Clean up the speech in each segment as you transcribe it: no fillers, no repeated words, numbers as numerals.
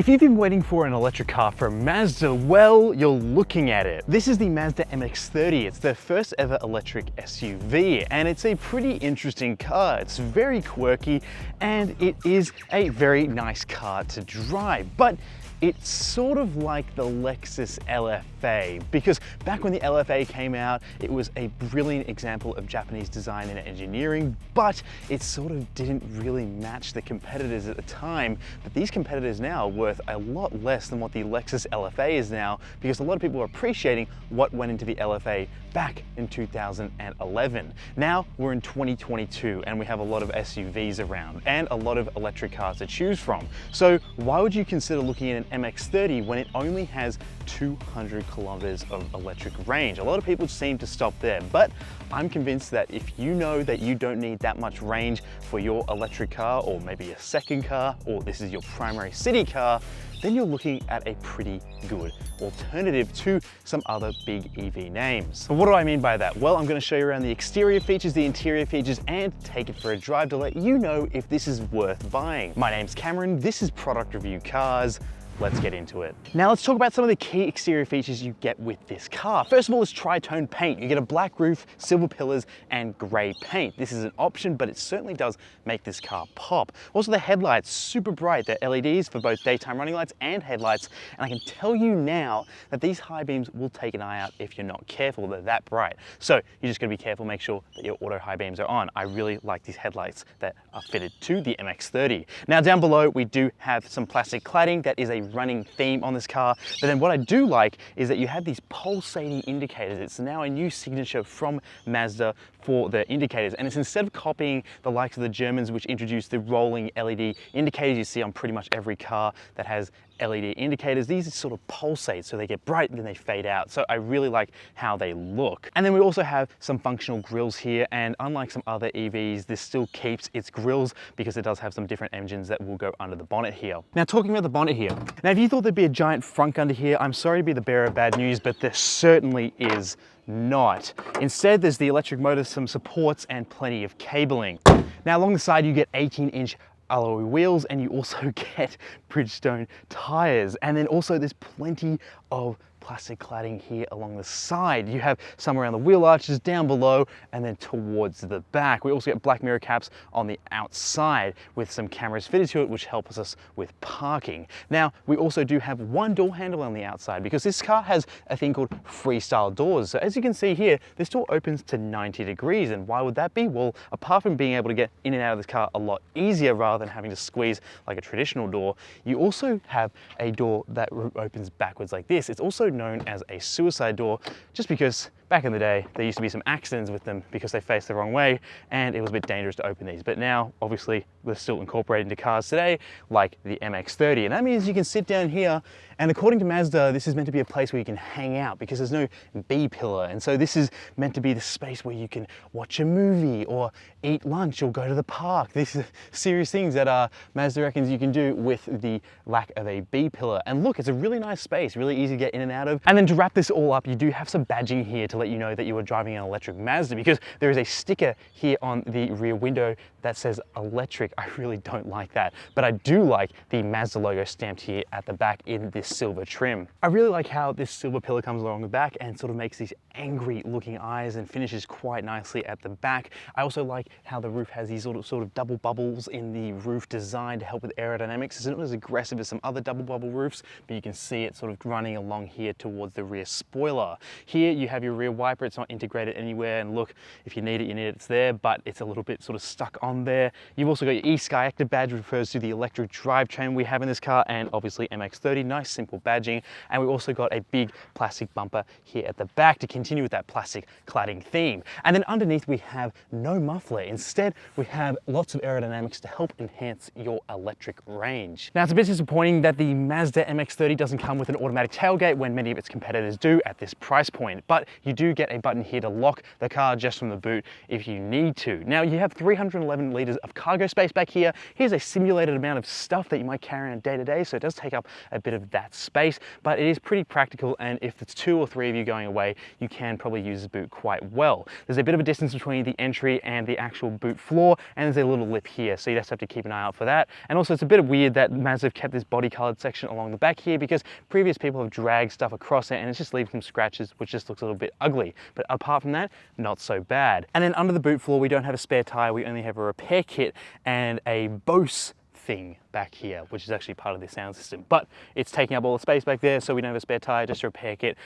If you've been waiting for an electric car from Mazda, well, you're looking at it. This is the Mazda MX-30. It's their first ever electric SUV, and it's a pretty interesting car. It's very quirky, and it is a very nice car to drive, but it's sort of like the Lexus LFA, because back when the LFA came out, it was a brilliant example of Japanese design and engineering, but it sort of didn't really match the competitors at the time. But these competitors now are worth a lot less than what the Lexus LFA is now, because a lot of people are appreciating what went into the LFA back in 2011. Now we're in 2022 and we have a lot of SUVs around and a lot of electric cars to choose from. So why would you consider looking at an MX-30 when it only has 200 kilometers of electric range? A lot of people seem to stop there, but I'm convinced that if you know that you don't need that much range for your electric car, or maybe a second car, or this is your primary city car, then you're looking at a pretty good alternative to some other big EV names. But what do I mean by that? Well, I'm going to show you around the exterior features, the interior features, and take it for a drive to let you know if this is worth buying. My name's Cameron, this is Product Review Cars. Let's get into it. Now let's talk about some of the key exterior features you get with this car. First of all is tri-tone paint. You get a black roof, silver pillars, and gray paint. This is an option, but it certainly does make this car pop. Also the headlights, super bright. They're LEDs for both daytime running lights and headlights. And I can tell you now that these high beams will take an eye out if you're not careful. They're that bright. So you're just gonna be careful, make sure that your auto high beams are on. I really like these headlights that are fitted to the MX-30. Now down below, we do have some plastic cladding that is a running theme on this car. But then what I do like is that you have these pulsating indicators. It's now a new signature from Mazda for the indicators. And it's instead of copying the likes of the Germans, which introduced the rolling LED indicators you see on pretty much every car that has LED indicators, these sort of pulsate, so they get bright and then they fade out. So I really like how they look. And then we also have some functional grills here, and unlike some other EVs, this still keeps its grills because it does have some different engines that will go under the bonnet here. Now talking about the bonnet here, now if you thought there'd be a giant frunk under here, I'm sorry to be the bearer of bad news, but there certainly is not. Instead, there's the electric motor, some supports, and plenty of cabling. Now along the side, you get 18-inch alloy wheels, and you also get Bridgestone tires. And then also there's plenty of plastic cladding here along the side. You have some around the wheel arches, down below, and then towards the back. We also get black mirror caps on the outside with some cameras fitted to it, which helps us with parking. Now, we also do have one door handle on the outside because this car has a thing called freestyle doors. So as you can see here, this door opens to 90 degrees. And why would that be? Well, apart from being able to get in and out of this car a lot easier rather than having to squeeze like a traditional door, you also have a door that opens backwards like this. It's also known as a suicide door, just because back in the day there used to be some accidents with them because they faced the wrong way and it was a bit dangerous to open these. But now obviously they're still incorporated into cars today, like the MX-30, and that means you can sit down here, and according to Mazda this is meant to be a place where you can hang out because there's no B-pillar, and so this is meant to be the space where you can watch a movie or eat lunch or go to the park. These are serious things that Mazda reckons you can do with the lack of a B-pillar. And look, it's a really nice space, really easy to get in and out of. And then to wrap this all up, you do have some badging here to let you know that you are driving an electric Mazda, because there is a sticker here on the rear window that says electric. I really don't like that, but I do like the Mazda logo stamped here at the back in this silver trim. I really like how this silver pillar comes along the back and sort of makes these angry looking eyes and finishes quite nicely at the back. I also like how the roof has these sort of double bubbles in the roof design to help with aerodynamics. It's not as aggressive as some other double bubble roofs, but you can see it sort of running along here towards the rear spoiler. Here you have your rear wiper. It's not integrated anywhere, and look, if you need it, it's there, but it's a little bit sort of stuck on there. You've also got your e-Sky Active badge, which refers to the electric drivetrain we have in this car, and obviously MX-30, nice simple badging. And we've also got a big plastic bumper here at the back to continue with that plastic cladding theme. And then underneath we have no muffler. Instead, we have lots of aerodynamics to help enhance your electric range. Now, it's a bit disappointing that the Mazda MX-30 doesn't come with an automatic tailgate when many of its competitors do at this price point, but you do get a button here to lock the car just from the boot if you need to. Now you have 311 liters of cargo space back here. Here's a simulated amount of stuff that you might carry on day to day, so it does take up a bit of that space, but it is pretty practical, and if it's 2 or 3 of you going away, you can probably use this boot quite well. There's a bit of a distance between the entry and the actual boot floor, and there's a little lip here, so you just have to keep an eye out for that. And also it's a bit weird that Mazda have kept this body colored section along the back here, because previous people have dragged stuff across it and it's just leaving some scratches, which just looks a little bit ugly. But apart from that, not so bad. And then under the boot floor, we don't have a spare tire, we only have a repair kit and a Bose thing back here, which is actually part of the sound system. But it's taking up all the space back there, so we don't have a spare tire, just a repair kit.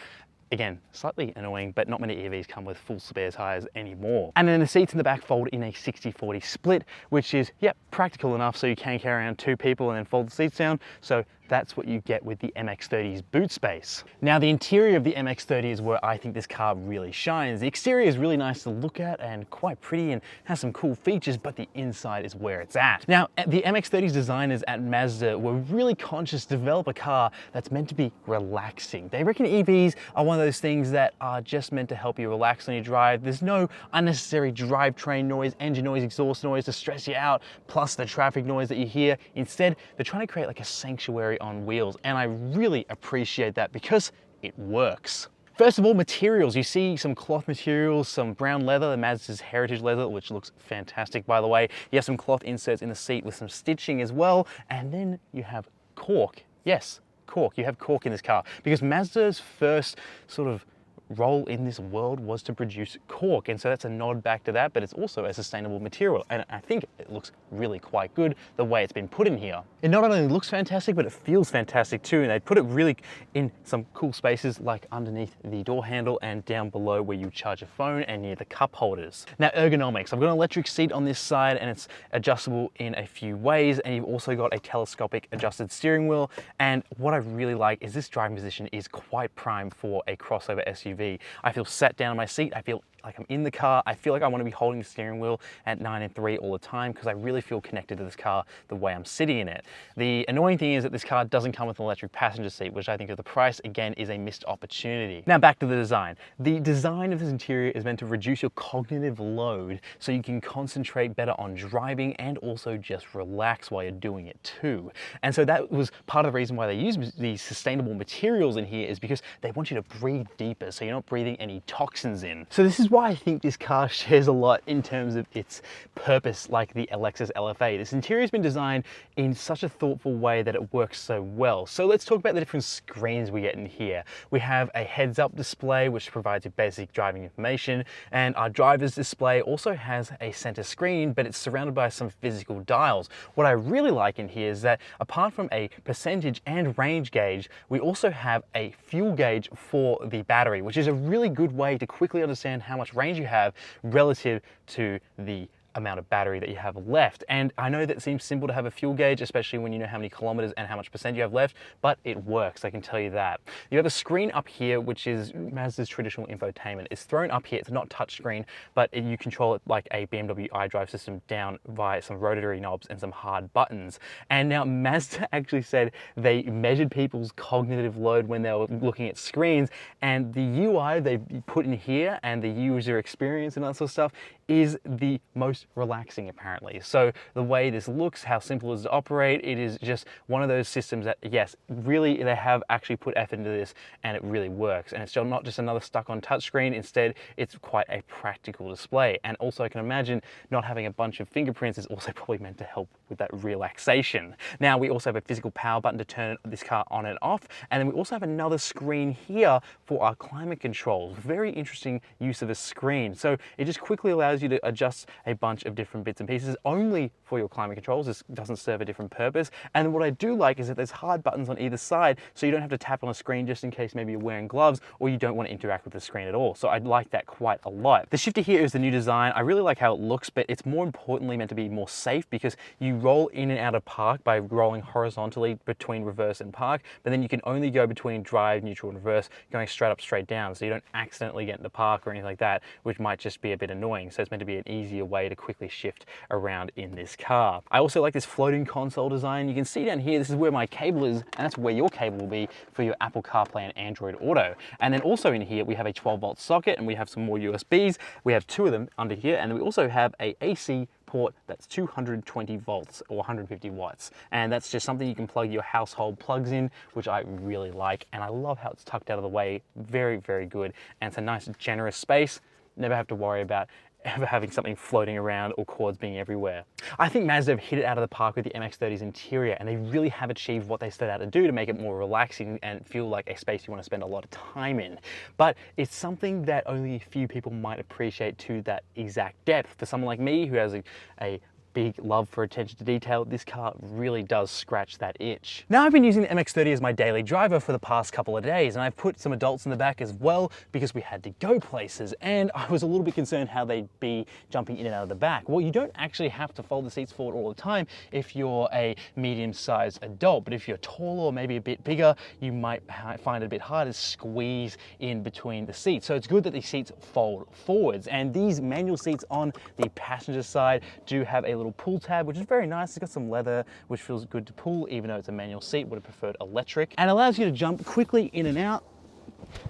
Again, slightly annoying, but not many EVs come with full spare tires anymore. And then the seats in the back fold in a 60-40 split, which is, yep, practical enough so you can carry around 2 people and then fold the seats down. So that's what you get with the MX-30's boot space. Now the interior of the MX-30 is where I think this car really shines. The exterior is really nice to look at and quite pretty and has some cool features, but the inside is where it's at. Now the MX-30's designers at Mazda were really conscious to develop a car that's meant to be relaxing. They reckon EVs are one of those things that are just meant to help you relax when you drive. There's no unnecessary drivetrain noise, engine noise, exhaust noise to stress you out, plus the traffic noise that you hear. Instead, they're trying to create like a sanctuary on wheels, and I really appreciate that because it works. First of all, materials. You see some cloth materials, some brown leather, the Mazda's heritage leather, which looks fantastic by the way. You have some cloth inserts in the seat with some stitching as well, and then you have cork. Yes, cork. You have cork in this car because Mazda's first sort of role in this world was to produce cork, and so that's a nod back to that, but it's also a sustainable material, and I think it looks really quite good the way it's been put in here. It not only looks fantastic, but it feels fantastic too, and they put it really in some cool spaces like underneath the door handle and down below where you charge a phone and near the cup holders. Now ergonomics, I've got an electric seat on this side and it's adjustable in a few ways, and you've also got a telescopic adjusted steering wheel, and what I really like is this driving position is quite prime for a crossover SUV. I feel sat down in my seat, I feel like I'm in the car, I feel like I want to be holding the steering wheel at 9 and 3 all the time because I really feel connected to this car the way I'm sitting in it. The annoying thing is that this car doesn't come with an electric passenger seat, which I think at the price, again, is a missed opportunity. Now back to the design. The design of this interior is meant to reduce your cognitive load so you can concentrate better on driving and also just relax while you're doing it too. And so that was part of the reason why they use these sustainable materials in here, is because they want you to breathe deeper so you're not breathing any toxins in. So this is why I think this car shares a lot in terms of its purpose, like the Lexus LFA. This interior has been designed in such a thoughtful way that it works so well. So let's talk about the different screens we get in here. We have a heads-up display which provides you basic driving information, and our driver's display also has a center screen, but it's surrounded by some physical dials. What I really like in here is that apart from a percentage and range gauge, we also have a fuel gauge for the battery, which is a really good way to quickly understand how much range you have relative to the amount of battery that you have left. And I know that seems simple to have a fuel gauge, especially when you know how many kilometers and how much percent you have left, but it works, I can tell you that. You have a screen up here, which is Mazda's traditional infotainment. It's thrown up here, it's not touch screen, but you control it like a BMW iDrive system down via some rotary knobs and some hard buttons. And now Mazda actually said they measured people's cognitive load when they were looking at screens, and the UI they put in here and the user experience and that sort of stuff is the most relaxing apparently. So the way this looks, how simple it is to operate, it is just one of those systems that, yes, really they have actually put effort into this and it really works. And it's still not just another stuck on touchscreen, instead it's quite a practical display. And also I can imagine not having a bunch of fingerprints is also probably meant to help with that relaxation. Now we also have a physical power button to turn this car on and off, and then we also have another screen here for our climate controls. Very interesting use of a screen. So it just quickly allows you to adjust a bunch of different bits and pieces only for your climate controls. This doesn't serve a different purpose. And what I do like is that there's hard buttons on either side, so you don't have to tap on a screen just in case maybe you're wearing gloves or you don't want to interact with the screen at all. So I like that quite a lot. The shifter here is the new design. I really like how it looks, but it's more importantly meant to be more safe because you roll in and out of park by rolling horizontally between reverse and park, but then you can only go between drive, neutral, and reverse, going straight up, straight down, so you don't accidentally get into park or anything like that, which might just be a bit annoying. So it's meant to be an easier way to quickly shift around in this car. I also like this floating console design. You can see down here, this is where my cable is, and that's where your cable will be for your Apple CarPlay and Android Auto. And then also in here, we have a 12-volt socket, and we have some more USBs. We have 2 of them under here, and we also have a AC port that's 220 volts or 150 watts. And that's just something you can plug your household plugs in, which I really like. And I love how it's tucked out of the way. Very, very good. And it's a nice, generous space. Never have to worry about ever having something floating around or cords being everywhere. I think Mazda have hit it out of the park with the MX-30's interior, and they really have achieved what they set out to do to make it more relaxing and feel like a space you want to spend a lot of time in. But it's something that only a few people might appreciate to that exact depth. For someone like me who has a big love for attention to detail, this car really does scratch that itch. Now, I've been using the MX-30 as my daily driver for the past couple of days, and I've put some adults in the back as well because we had to go places, and I was a little bit concerned how they'd be jumping in and out of the back. Well, you don't actually have to fold the seats forward all the time if you're a medium-sized adult, but if you're taller or maybe a bit bigger, you might find it a bit hard to squeeze in between the seats. So it's good that these seats fold forwards, and these manual seats on the passenger side do have a little pull tab, which is very nice. It's got some leather, which feels good to pull, even though it's a manual seat. Would have preferred electric, and allows you to jump quickly in and out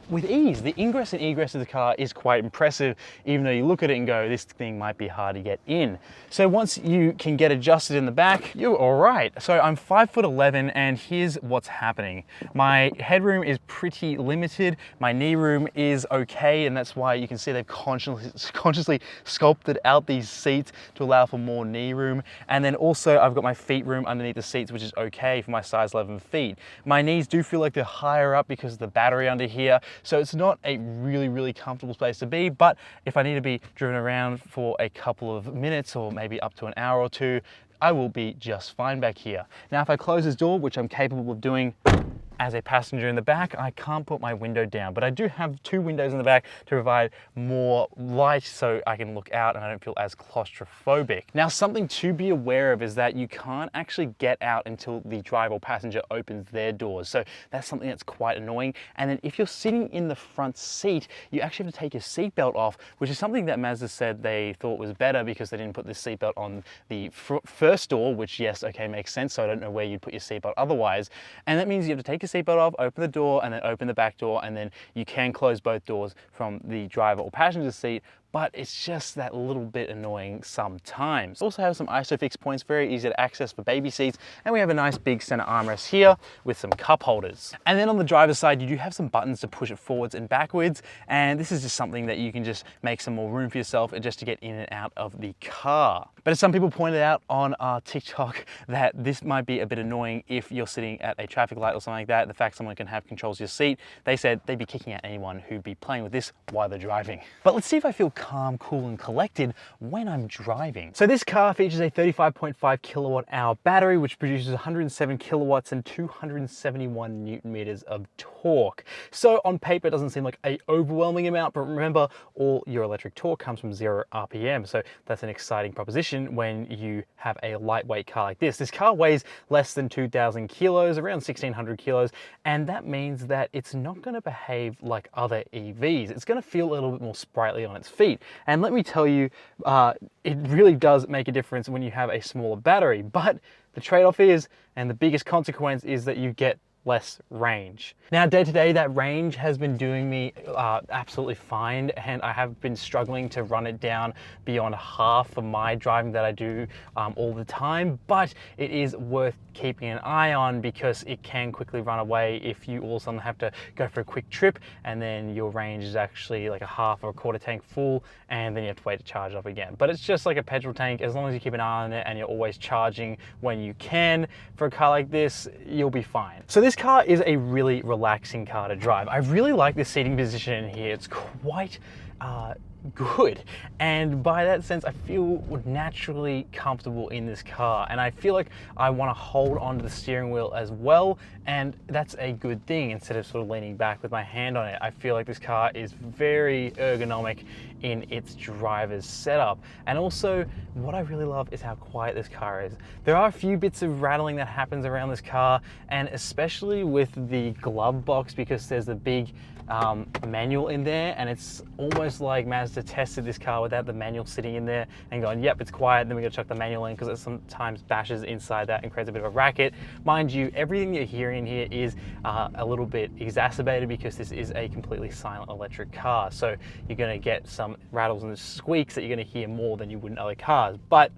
with ease. The ingress and egress of the car is quite impressive, even though you look at it and go, this thing might be hard to get in. So once you can get adjusted in the back, you're all right. So I'm 5'11", and here's what's happening. My headroom is pretty limited. My knee room is okay, and that's why you can see they've consciously sculpted out these seats to allow for more knee room. And then also I've got my feet room underneath the seats, which is okay for my size 11 feet. My knees do feel like they're higher up because of the battery under here. So it's not a really comfortable space to be, but if I need to be driven around for a couple of minutes or maybe up to an hour or two, I will be just fine back here. Now, if I close this door, which I'm capable of doing as a passenger in the back, I can't put my window down, but I do have 2 windows in the back to provide more light so I can look out and I don't feel as claustrophobic. Now, something to be aware of is that you can't actually get out until the driver or passenger opens their doors. So that's something that's quite annoying. And then if you're sitting in the front seat, you actually have to take your seatbelt off, which is something that Mazda said they thought was better because they didn't put the seatbelt on the first door, which, yes, okay, makes sense. So I don't know where you'd put your seatbelt otherwise. And that means you have to take your seatbelt off, open the door, and then open the back door, and then you can close both doors from the driver or passenger seat, but it's just that little bit annoying sometimes. Also have some ISOFIX points, very easy to access for baby seats, and we have a nice big center armrest here with some cup holders. And then on the driver's side, you do have some buttons to push it forwards and backwards, and this is just something that you can just make some more room for yourself and just to get in and out of the car. But as some people pointed out on our TikTok, that this might be a bit annoying if you're sitting at a traffic light or something like that. The fact someone can have controls of your seat, they said they'd be kicking out anyone who'd be playing with this while they're driving. But let's see if I feel calm, cool, and collected when I'm driving. So this car features a 35.5 kilowatt hour battery, which produces 107 kilowatts and 271 newton meters of torque. So on paper, it doesn't seem like an overwhelming amount, but remember, all your electric torque comes from 0 RPM. So that's an exciting proposition when you have a lightweight car like this. This car weighs less than 2,000 kilos, around 1,600 kilos, and that means that it's not going to behave like other EVs. It's going to feel a little bit more sprightly on its feet. And let me tell you, it really does make a difference when you have a smaller battery, but the trade-off is, and the biggest consequence is, that you get less range. Now, day to day, that range has been doing me absolutely fine, and I have been struggling to run it down beyond half for my driving that I do all the time, but it is worth keeping an eye on because it can quickly run away if you all of a sudden have to go for a quick trip and then your range is actually like a half or a quarter tank full, and then you have to wait to charge up again. But it's just like a petrol tank. As long as you keep an eye on it and you're always charging when you can, for a car like this, you'll be fine. So this car is a really relaxing car to drive. I really like the seating position in here. It's quite good. And by that sense, I feel naturally comfortable in this car, and I feel like I want to hold onto the steering wheel as well, and that's a good thing. Instead of sort of leaning back with my hand on it, I feel like this car is very ergonomic in its driver's setup. And also, what I really love is how quiet this car is. There are a few bits of rattling that happens around this car, and especially with the glove box, because there's a big manual in there, and it's almost like Mazda tested this car without the manual sitting in there and going, yep, it's quiet, then we gotta chuck the manual in, because it sometimes bashes inside that and creates a bit of a racket. Mind you, everything you're hearing in here is a little bit exacerbated because this is a completely silent electric car, so you're gonna get some rattles and squeaks that you're gonna hear more than you would in other cars, but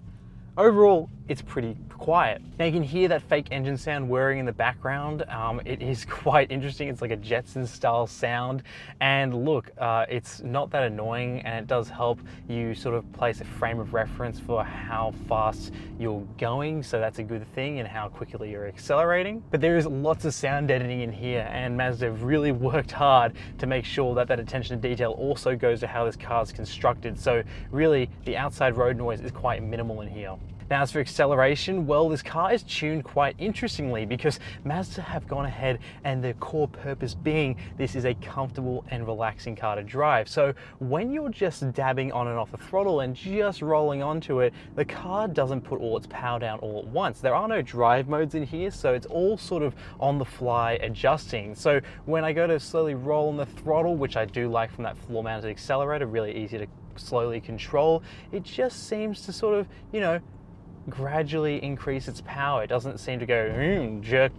overall, it's pretty quiet. Now you can hear that fake engine sound whirring in the background. It is quite interesting. It's like a Jetson style sound. And look, it's not that annoying, and it does help you sort of place a frame of reference for how fast you're going. So that's a good thing, and how quickly you're accelerating. But there is lots of sound editing in here, and Mazda have really worked hard to make sure that that attention to detail also goes to how this car is constructed. So really, the outside road noise is quite minimal in here. Now, as for acceleration, well, this car is tuned quite interestingly, because Mazda have gone ahead, and their core purpose being this is a comfortable and relaxing car to drive. So when you're just dabbing on and off the throttle and just rolling onto it, the car doesn't put all its power down all at once. There are no drive modes in here, so it's all sort of on the fly adjusting. So when I go to slowly roll on the throttle, which I do like from that floor mounted accelerator, really easy to slowly control, it just seems to sort of, you know, gradually increase its power. It doesn't seem to go jerk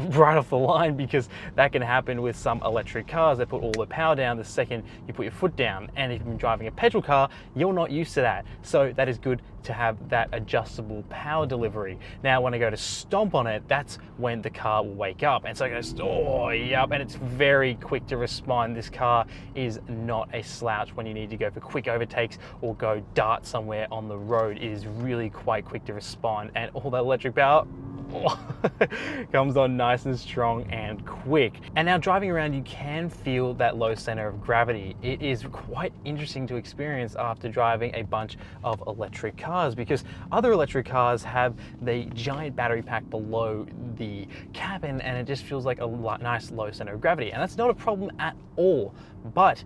right off the line, because that can happen with some electric cars. They put all the power down the second you put your foot down, and if you've been driving a petrol car, you're not used to that. So that is good to have that adjustable power delivery. Now when I go to stomp on it, that's when the car will wake up, and so it goes, oh yep, and it's very quick to respond. This car is not a slouch when you need to go for quick overtakes or go dart somewhere on the road. It is really quite quick to respond, and all that electric power comes on nice and strong and quick. And now driving around, you can feel that low center of gravity. It is quite interesting to experience after driving a bunch of electric cars, because other electric cars have the giant battery pack below the cabin, and it just feels like a nice low center of gravity. And that's not a problem at all, but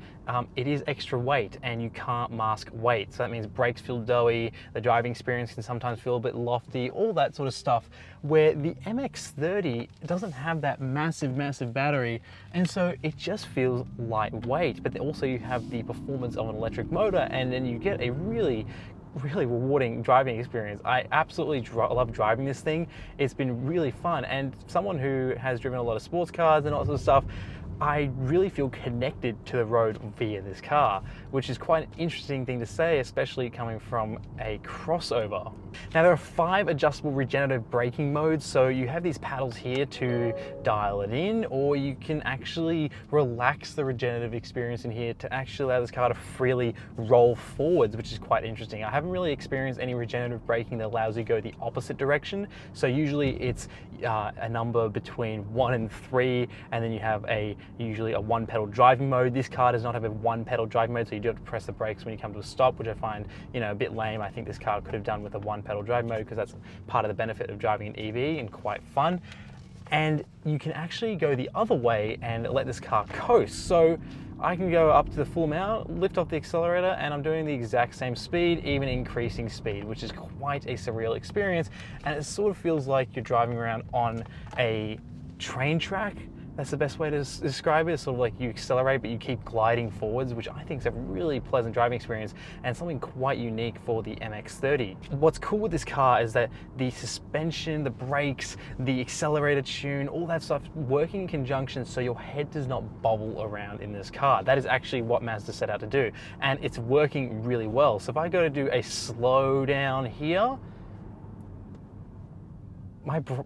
it is extra weight, and you can't mask weight. So that means brakes feel doughy, the driving experience can sometimes feel a bit lofty, all that sort of stuff, where the MX-30 doesn't have that massive battery, and so it just feels lightweight. But also you have the performance of an electric motor, and then you get a really rewarding driving experience. I absolutely love driving this thing. It's been really fun, and someone who has driven a lot of sports cars and all that sort of stuff, I really feel connected to the road via this car, which is quite an interesting thing to say, especially coming from a crossover. Now there are 5 adjustable regenerative braking modes, so you have these paddles here to dial it in, or you can actually relax the regenerative experience in here to actually allow this car to freely roll forwards, which is quite interesting. I haven't really experienced any regenerative braking that allows you to go the opposite direction, so usually it's a number between 1 and 3, and then you have usually a 1-pedal driving mode. This car does not have a 1-pedal driving mode, so you do have to press the brakes when you come to a stop, which I find, you know, a bit lame. I think this car could have done with a 1-pedal driving mode, because that's part of the benefit of driving an EV and quite fun. And you can actually go the other way and let this car coast. So I can go up to the full amount, lift off the accelerator, and I'm doing the exact same speed, even increasing speed, which is quite a surreal experience. And it sort of feels like you're driving around on a train track. That's the best way to describe it. It's sort of like you accelerate, but you keep gliding forwards, which I think is a really pleasant driving experience and something quite unique for the MX-30. What's cool with this car is that the suspension, the brakes, the accelerator tune, all that stuff working in conjunction so your head does not bobble around in this car. That is actually what Mazda set out to do, and it's working really well. So if I go to do a slow down here,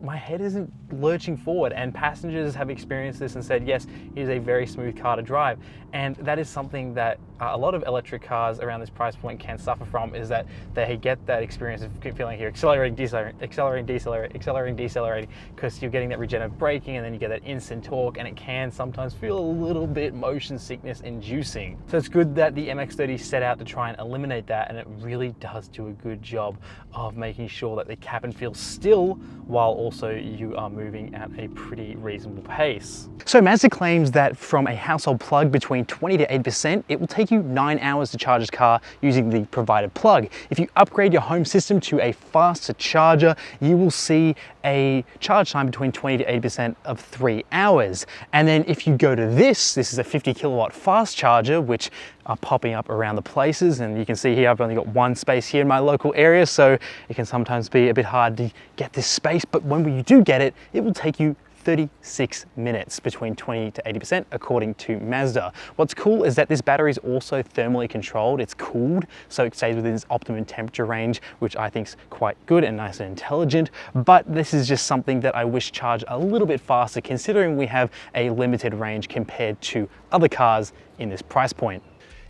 my head isn't lurching forward, and passengers have experienced this and said, yes, it is a very smooth car to drive. And that is something that a lot of electric cars around this price point can suffer from is that they get that experience of feeling here, accelerating, decelerating, because you're getting that regenerative braking, and then you get that instant torque, and it can sometimes feel a little bit motion sickness inducing. So it's good that the MX-30 set out to try and eliminate that, and it really does do a good job of making sure that the cabin feels still while also you are moving at a pretty reasonable pace. So Mazda claims that from a household plug between 20 to 80%, it will take you 9 hours to charge this car using the provided plug. If you upgrade your home system to a faster charger, you will see a charge time between 20 to 80% of 3 hours. And then if you go to this is a 50 kilowatt fast charger, which are popping up around the places, and you can see here I've only got one space here in my local area, so it can sometimes be a bit hard to get this space, but when you do get it, it will take you 36 minutes between 20 to 80% according to Mazda. What's cool is that this battery is also thermally controlled. It's cooled, so it stays within its optimum temperature range, which I think is quite good and nice and intelligent. But this is just something that I wish charged a little bit faster, considering we have a limited range compared to other cars in this price point.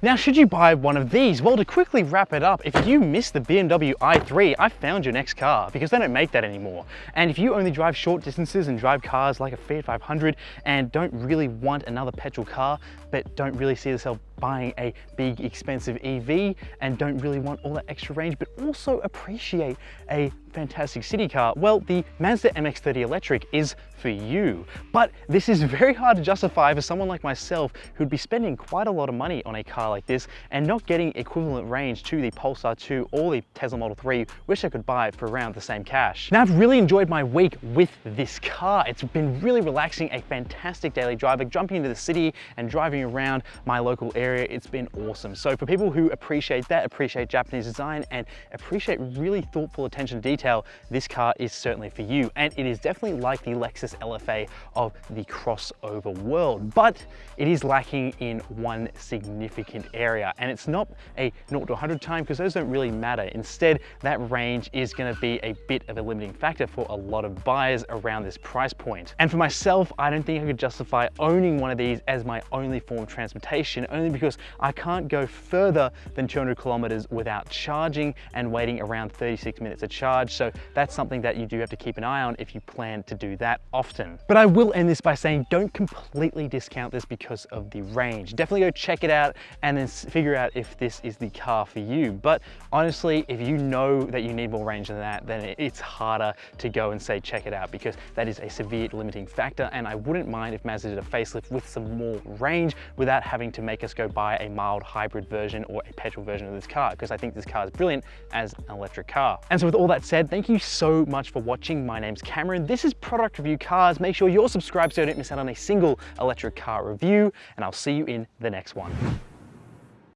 Now, should you buy one of these? Well, to quickly wrap it up, if you missed the BMW i3, I found your next car, because they don't make that anymore. And if you only drive short distances and drive cars like a Fiat 500 and don't really want another petrol car, but don't really see yourself buying a big expensive EV and don't really want all that extra range, but also appreciate a fantastic city car, well, the Mazda MX-30 Electric is for you. But this is very hard to justify for someone like myself who'd be spending quite a lot of money on a car like this and not getting equivalent range to the Polestar 2 or the Tesla Model 3, which I could buy for around the same cash. Now, I've really enjoyed my week with this car. It's been really relaxing, a fantastic daily driver, jumping into the city and driving around my local area. It's been awesome. So for people who appreciate that, appreciate Japanese design, and appreciate really thoughtful attention to detail, this car is certainly for you. And it is definitely like the Lexus LFA of the crossover world, but it is lacking in one significant area, and it's not a 0 to 100 time, because those don't really matter. Instead, that range is going to be a bit of a limiting factor for a lot of buyers around this price point. And for myself, I don't think I could justify owning one of these as my only form of transportation, only because I can't go further than 200 kilometers without charging and waiting around 36 minutes to charge. So that's something that you do have to keep an eye on if you plan to do that often. But I will end this by saying, don't completely discount this because of the range. Definitely go check it out and then figure out if this is the car for you. But honestly, if you know that you need more range than that, then it's harder to go and say check it out, because that is a severe limiting factor. And I wouldn't mind if Mazda did a facelift with some more range without having to make us go buy a mild hybrid version or a petrol version of this car, because I think this car is brilliant as an electric car. And so with all that said, thank you so much for watching. My name's Cameron. This is Product Review Cars. Make sure you're subscribed so you don't miss out on a single electric car review, and I'll see you in the next one.